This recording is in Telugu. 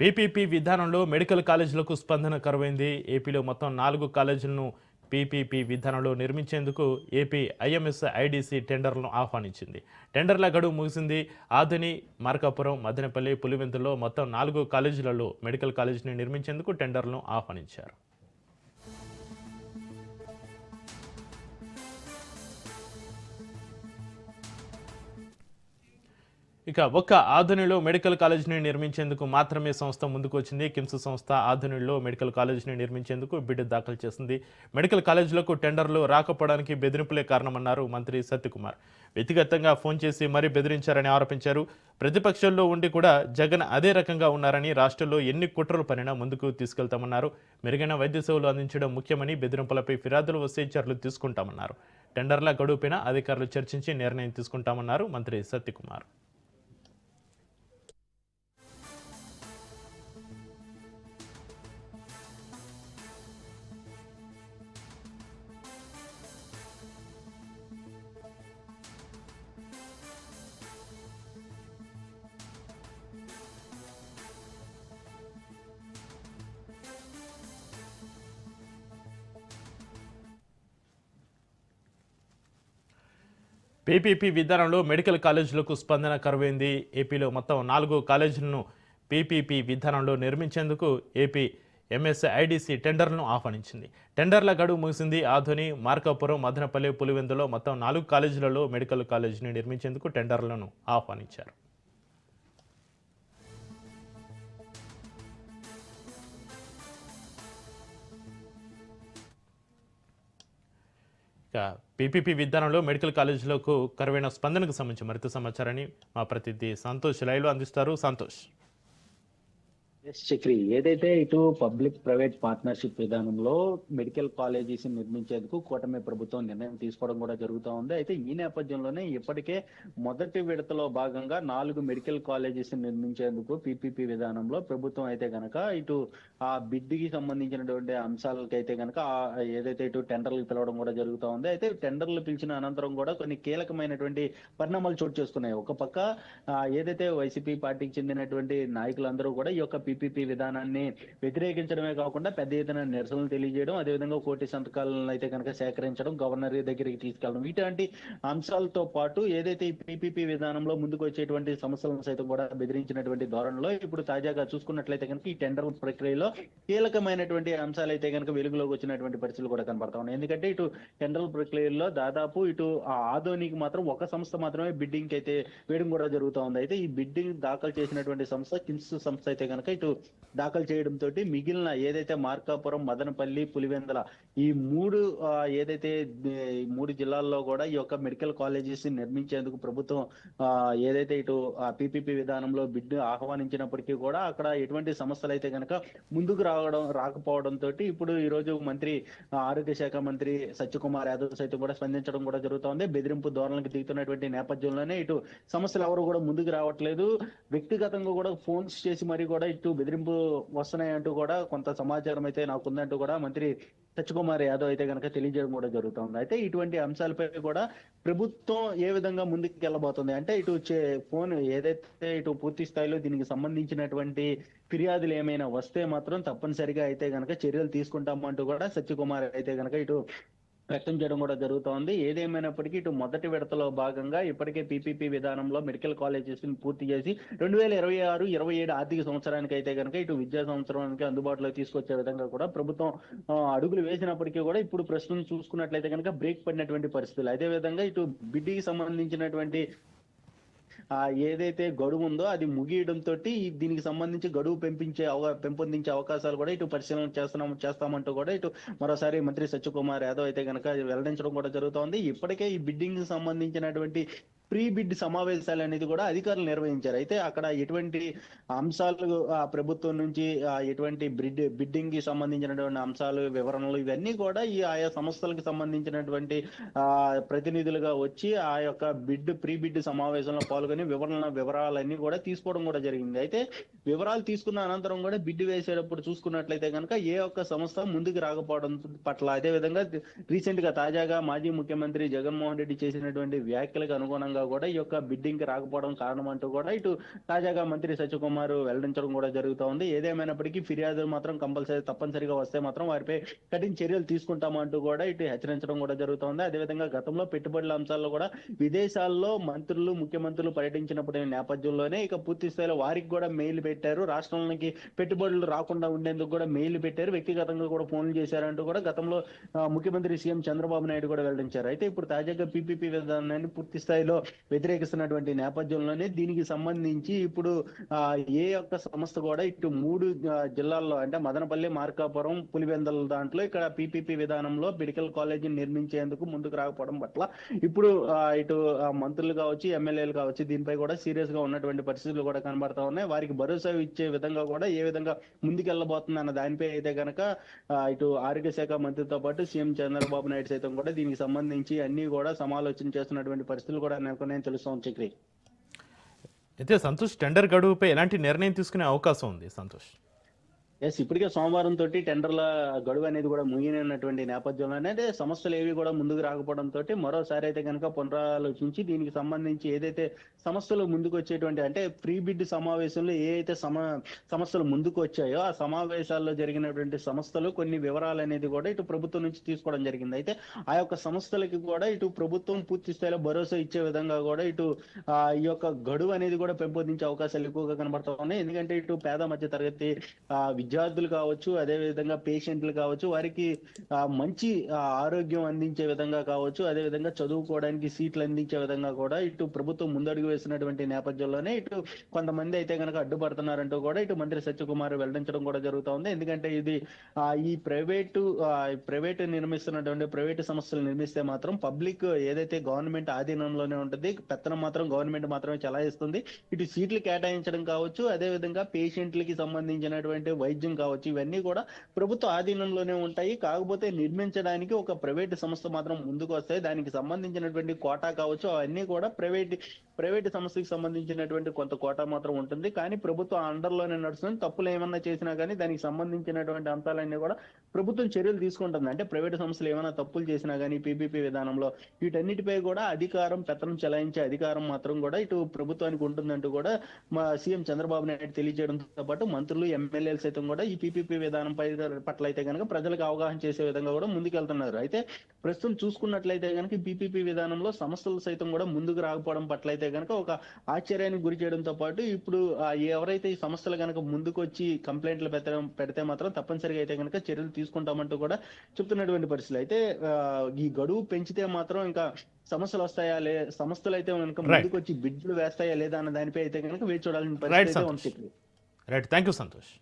పీపీపీ విధానంలో మెడికల్ కాలేజీలకు స్పందన కరువైంది. ఏపీలో మొత్తం 4 కాలేజీలను పీపీపీ విధానంలో నిర్మించేందుకు ఏపీ ఐఎంఎస్ ఐడీసీ టెండర్లను ఆహ్వానించింది. టెండర్ల గడువు ముగిసింది. ఆదోని, మార్కాపురం, మదనపల్లి, పులివెందుల్లో మొత్తం 4 కాలేజీలలో మెడికల్ కాలేజీని నిర్మించేందుకు టెండర్లను ఆహ్వానించారు. ఇక ఒక్క ఆధునిలో మెడికల్ కాలేజీని నిర్మించేందుకు మాత్రమే సంస్థ ముందుకు వచ్చింది. కిమ్స్ సంస్థ ఆధునిలో మెడికల్ కాలేజీని నిర్మించేందుకు బిడ్ దాఖలు చేసింది. మెడికల్ కాలేజీలకు టెండర్లు రాకపోవడానికి బెదిరింపులే కారణమన్నారు మంత్రి సత్యకుమార్. వ్యక్తిగతంగా ఫోన్ చేసి మరీ బెదిరించారని ఆరోపించారు. ప్రతిపక్షంలో ఉండి కూడా జగన్ అదే రకంగా ఉన్నారని, రాష్ట్రంలో ఎన్ని కుట్రలు పనినా ముందుకు తీసుకెళ్తామన్నారు. మెరుగైన వైద్య సేవలు అందించడం ముఖ్యమని, బెదిరింపులపై ఫిర్యాదులు వస్తే చర్యలు తీసుకుంటామన్నారు. టెండర్ల గడువుపైన అధికారులు చర్చించి నిర్ణయం తీసుకుంటామన్నారు మంత్రి సత్యకుమార్. పీపీపీ విధానంలో మెడికల్ కాలేజీలకు స్పందన కరువైంది. ఏపీలో మొత్తం 4 కాలేజీలను పీపీపీ విధానంలో నిర్మించేందుకు ఏపీ ఎంఎస్ఐడిసి టెండర్లను ఆహ్వానించింది. టెండర్ల గడువు ముగిసింది. ఆధుని, మార్కాపురం, మదనపల్లి, పులివెందులో మొత్తం 4 కాలేజీలలో మెడికల్ కాలేజీని నిర్మించేందుకు టెండర్లను ఆహ్వానించారు. పీపీపీ విధానంలో మెడికల్ కాలేజీలకు కరువైన స్పందనకు సంబంధించి మరింత సమాచారాన్ని మా ప్రతినిధి సంతోష్ లైవ్లో అందిస్తారు. సంతోష్. చక్రి, ఏదైతే ఇటు పబ్లిక్ ప్రైవేట్ పార్ట్నర్షిప్ విధానంలో మెడికల్ కాలేజెస్ నిర్మించేందుకు కూటమి ప్రభుత్వం నిర్ణయం తీసుకోవడం కూడా జరుగుతూ ఉంది. అయితే ఈ నేపథ్యంలోనే ఇప్పటికే మొదటి విడతలో భాగంగా 4 మెడికల్ కాలేజెస్ నిర్మించేందుకు పీపీపీ విధానంలో ప్రభుత్వం అయితే గనక ఇటు ఆ బిడ్కి సంబంధించినటువంటి అంశాలకైతే గనక ఏదైతే ఇటు టెండర్లు పిలవడం కూడా జరుగుతూ ఉంది. అయితే టెండర్లు పిలిచిన అనంతరం కూడా కొన్ని కీలకమైనటువంటి పరిణామాలు చోటు చేసుకున్నాయి. ఒక పక్క ఏదైతే వైసీపీ పార్టీకి చెందినటువంటి నాయకులందరూ కూడా ఈ యొక్క పీపీపీ విధానాన్ని వ్యతిరేకించడమే కాకుండా పెద్ద ఎత్తున నిరసనలు తెలియజేయడం, అదేవిధంగా కోటి సంతకాలను అయితే కనుక సేకరించడం, గవర్నర్ దగ్గరికి తీసుకెళ్లడం, ఇటువంటి అంశాలతో పాటు ఏదైతే ఈ పీపీపీ విధానంలో ముందుకు వచ్చేటువంటి సమస్యలను సైతం కూడా బెదిరించినటువంటి ధోరణిలో ఇప్పుడు తాజాగా చూసుకున్నట్లయితే కనుక ఈ టెండర్ ప్రక్రియలో కీలకమైనటువంటి అంశాలు అయితే కనుక వెలుగులోకి వచ్చినటువంటి పరిస్థితులు కూడా కనబడతా ఉన్నాయి. ఎందుకంటే ఇటు టెండర్ ప్రక్రియలో దాదాపు ఇటు ఆదోనికి మాత్రం ఒక సంస్థ మాత్రమే బిడ్డింగ్ అయితే వేయడం కూడా జరుగుతూ ఉంది. అయితే ఈ బిడ్డింగ్ దాఖలు చేసినటువంటి సంస్థ కిమ్స్ సంస్థ అయితే కనుక ఇటు దాఖలు చేయడంతో మిగిలిన ఏదైతే మార్కాపురం, మదనపల్లి, పులివెందల ఈ ఏదైతే 3 జిల్లాల్లో కూడా ఈ యొక్క మెడికల్ కాలేజెస్ నిర్మించేందుకు ప్రభుత్వం ఏదైతే ఇటు పీపీపీ విధానంలో బిడ్ ఆహ్వానించినప్పటికీ కూడా అక్కడ ఎటువంటి సమస్యలు అయితే కనుక ముందుకు రాకపోవడంతో ఇప్పుడు ఈ రోజు మంత్రి ఆరోగ్య శాఖ మంత్రి సత్యకుమార్ యాదవ్ సైతం కూడా స్పందించడం కూడా జరుగుతోంది. బెదిరింపు ధోరణికి దిగుతున్నటువంటి నేపథ్యంలోనే ఇటు సమస్యలు ఎవరు కూడా ముందుకు రావట్లేదు. వ్యక్తిగతంగా కూడా ఫోన్స్ చేసి మరి కూడా ఇటు బెదిరింపు వస్తున్నాయంటూ కూడా కొంత సమాచారం అయితే నాకుందంటూ కూడా మంత్రి సత్యకుమార్ యాదవ్ అయితే కనుక తెలియజేయడం కూడా జరుగుతుంది. అయితే ఇటువంటి అంశాలపై కూడా ప్రభుత్వం ఏ విధంగా ముందుకు వెళ్ళబోతుంది అంటే ఇటు ఫోన్ ఏదైతే ఇటు పూర్తి స్థాయిలో దీనికి సంబంధించినటువంటి ఫిర్యాదులు ఏమైనా వస్తే మాత్రం తప్పనిసరిగా అయితే గనక చర్యలు తీసుకుంటామంటూ కూడా సత్యకుమార్ అయితే గనక ఇటు వ్యక్తం చేయడం కూడా జరుగుతోంది. ఏదేమైనప్పటికీ ఇటు మొదటి విడతలో భాగంగా ఇప్పటికే పీపీపీ విధానంలో మెడికల్ కాలేజెస్ పూర్తి చేసి 2026-27 ఆర్థిక సంవత్సరానికి అయితే కనుక ఇటు విద్యా సంవత్సరానికి అందుబాటులో తీసుకొచ్చే విధంగా కూడా ప్రభుత్వం అడుగులు వేసినప్పటికీ కూడా ఇప్పుడు ప్రస్తుతం చూసుకున్నట్లయితే కనుక బ్రేక్ పడినటువంటి పరిస్థితులు. అదే విధంగా ఇటు బిడ్డికి సంబంధించినటువంటి ఏదైతే గడువు ఉందో అది ముగియడంతో దీనికి సంబంధించి గడువు పెంపొందించే అవకాశాలు కూడా ఇటు పరిశీలన చేస్తామంటూ కూడా ఇటు మరోసారి మంత్రి సత్యకుమార్ యాదవ్ అయితే కనుక వెల్లడించడం కూడా జరుగుతోంది. ఇప్పటికే ఈ బిడ్డింగ్ సంబంధించినటువంటి ప్రీ బిడ్ సమావేశాలు అనేది కూడా అధికారులు నిర్వహించారు. అయితే అక్కడ ఎటువంటి అంశాలు ప్రభుత్వం నుంచి ఎటువంటి బిడ్డింగ్ కి సంబంధించినటువంటి అంశాలు, వివరణలు ఇవన్నీ కూడా ఈ ఆయా సంస్థలకు సంబంధించినటువంటి ప్రతినిధులుగా వచ్చి ఆ యొక్క ప్రీ బిడ్ సమావేశంలో పాల్గొని వివరాలన్నీ కూడా తీసుకోవడం కూడా జరిగింది. అయితే వివరాలు తీసుకున్న అనంతరం కూడా బిడ్ వేసేటప్పుడు చూసుకున్నట్లయితే కనుక ఏ ఒక్క సంస్థ ముందుకు రాకపోవడం పట్ల, అదే విధంగా రీసెంట్ గా తాజాగా మాజీ ముఖ్యమంత్రి జగన్మోహన్ రెడ్డి చేసినటువంటి వ్యాఖ్యలకు అనుగుణంగా కూడా ఈ యొక్క బిడ్డింగ్ కి రాకపోవడం కారణం అంటూ కూడా ఇటు తాజాగా మంత్రి సత్యకుమార్ వెల్లడించడం కూడా జరుగుతూ ఉంది. ఏదేమైనప్పటికీ ఫిర్యాదులు మాత్రం తప్పనిసరిగా వస్తే మాత్రం వారిపై కఠిన చర్యలు తీసుకుంటామంటూ కూడా ఇటు హెచ్చరించడం కూడా జరుగుతూ ఉంది. అదేవిధంగా గతంలో పెట్టుబడుల అంశాల్లో కూడా విదేశాల్లో మంత్రులు ముఖ్యమంత్రులు పర్యటించినప్పుడు నేపథ్యంలోనే ఇక పూర్తి స్థాయిలో వారికి కూడా మెయిల్ పెట్టారు. రాష్ట్రంలోకి పెట్టుబడులు రాకుండా ఉండేందుకు కూడా మెయిల్ పెట్టారు. వ్యక్తిగతంగా కూడా ఫోన్లు చేశారంటూ కూడా గతంలో ముఖ్యమంత్రి సీఎం చంద్రబాబు నాయుడు కూడా వెల్లడించారు. అయితే ఇప్పుడు తాజాగా పీపీపీ విధానాన్ని పూర్తి స్థాయిలో వ్యతిరేకిస్తున్నటువంటి నేపథ్యంలోనే దీనికి సంబంధించి ఇప్పుడు ఏ ఒక్క సంస్థ కూడా ఇటు 3 జిల్లాల్లో అంటే మదనపల్లి, మార్కాపురం, పులివెందల దాంట్లో ఇక్కడ పీపీపీ విధానంలో మెడికల్ కాలేజీని నిర్మించేందుకు ముందుకు రాకపోవడం పట్ల ఇప్పుడు ఇటు మంత్రులు కావచ్చు, ఎమ్మెల్యేలు కావచ్చు దీనిపై కూడా సీరియస్ గా ఉన్నటువంటి పరిస్థితులు కూడా కనబడతా ఉన్నాయి. వారికి భరోసా ఇచ్చే విధంగా కూడా ఏ విధంగా ముందుకెళ్లబోతుంది అన్న దానిపై అయితే కనుక ఇటు ఆరోగ్య శాఖ మంత్రితో పాటు సీఎం చంద్రబాబు నాయుడు సైతం కూడా దీనికి సంబంధించి అన్ని కూడా సమాలోచన చేస్తున్నటువంటి పరిస్థితులు కూడా నెలకొన్నాయని తెలుస్తోంది చక్రి. అయితే సంతోష్, టెండర్ గడువుపై ఎలాంటి నిర్ణయం తీసుకునే అవకాశం ఉంది సంతోష్? ఇప్పటికే సోమవారం తోటి టెండర్ల గడువు అనేది కూడా ముగినటువంటి నేపథ్యంలోనే అంటే సంస్థలు ఏవి కూడా ముందుకు రాకపోవడం తోటి మరోసారి అయితే కనుక పునరాలోచించి దీనికి సంబంధించి ఏదైతే సంస్థలు ముందుకు వచ్చేటువంటి అంటే ప్రీ బిడ్ సమావేశంలో ఏ అయితే సంస్థలు ముందుకు వచ్చాయో ఆ సమావేశాల్లో జరిగినటువంటి సంస్థలు కొన్ని వివరాలు అనేది కూడా ఇటు ప్రభుత్వం నుంచి తీసుకోవడం జరిగింది. అయితే ఆ యొక్క సంస్థలకి కూడా ఇటు ప్రభుత్వం పూర్తి స్థాయిలో భరోసా ఇచ్చే విధంగా కూడా ఇటు ఈ యొక్క గడువు అనేది కూడా పెంపొందించే అవకాశాలు ఎక్కువగా కనబడతా ఉన్నాయి. ఎందుకంటే ఇటు పేద మధ్య తరగతి విద్యార్థులు కావచ్చు, అదే విధంగా పేషెంట్లు కావచ్చు, వారికి మంచి ఆరోగ్యం అందించే విధంగా కావచ్చు, అదే విధంగా చదువుకోవడానికి సీట్లు అందించే విధంగా కూడా ఇటు ప్రభుత్వం ముందడుగు వేసినటువంటి నేపథ్యంలోనే ఇటు కొంతమంది అయితే కనుక అడ్డుపడుతున్నారంటూ కూడా ఇటు మంత్రి సత్యకుమార్ వెల్లడించడం కూడా జరుగుతూ ఉంది. ఎందుకంటే ఇది ఈ ప్రైవేటు నిర్మిస్తున్నటువంటి ప్రైవేటు సంస్థలు నిర్మిస్తే మాత్రం పబ్లిక్ ఏదైతే గవర్నమెంట్ ఆధీనంలోనే ఉంటుంది, పెత్తనం మాత్రం గవర్నమెంట్ మాత్రమే చలాయిస్తుంది. ఇటు సీట్లు కేటాయించడం కావచ్చు, అదే విధంగా పేషెంట్లకి సంబంధించినటువంటి వైద్యం కావచ్చు, ఇవన్నీ కూడా ప్రభుత్వ ఆధీనంలోనే ఉంటాయి. కాకపోతే నిర్మించడానికి ఒక ప్రైవేట్ సంస్థ మాత్రం ముందుకు వస్తాయి. దానికి సంబంధించినటువంటి కోటా కావచ్చు అవన్నీ కూడా ప్రైవేట్ సంస్థకి సంబంధించినటువంటి కొంత కోటా మాత్రం ఉంటుంది. కానీ ప్రభుత్వం అండర్లోనే నడుస్తుంది. తప్పులు ఏమన్నా చేసినా కానీ దానికి సంబంధించినటువంటి అంశాలన్నీ కూడా ప్రభుత్వం చర్యలు తీసుకుంటుంది. అంటే ప్రైవేట్ సంస్థలు ఏమైనా తప్పులు చేసినా కానీ పీపీపీ విధానంలో వీటన్నిటిపై కూడా పెత్తనం చెలాయించే అధికారం మాత్రం కూడా ఇటు ప్రభుత్వానికి ఉంటుందంటూ కూడా మా సీఎం చంద్రబాబు నాయుడు తెలియజేయడంతో పాటు మంత్రులు, ఎమ్మెల్యేలు సైతం కూడా ఈ పీపీపీ విధానం పట్ల అయితే కనుక ప్రజలకు అవగాహన చేసే విధంగా కూడా ముందుకెళ్తున్నారు. అయితే ప్రస్తుతం చూసుకున్నట్లయితే కనుక పీపీపీ విధానంలో సంస్థలు సైతం కూడా ముందుకు రాకపోవడం పట్ల అయితే కనుక ఒక ఆశ్చర్యానికి గురి చేయడంతో పాటు ఇప్పుడు ఎవరైతే ఈ సంస్థలు కనుక ముందుకు వచ్చి కంప్లైంట్లు పెడితే మాత్రం తప్పనిసరిగా అయితే కనుక చర్యలు తీసుకుంటామంటూ కూడా చెప్తున్నటువంటి పరిస్థితులు. అయితే ఈ గడువు పెంచితే మాత్రం ఇంకా సమస్యలు వస్తాయా సంస్థలు అయితే కనుక ముందుకు వచ్చి బిడ్లు వేస్తాయా లేదా అన్న దానిపై అయితే కనుక వేచి చూడాలని పరిస్థితి ఉంది. Right, thank you Santosh.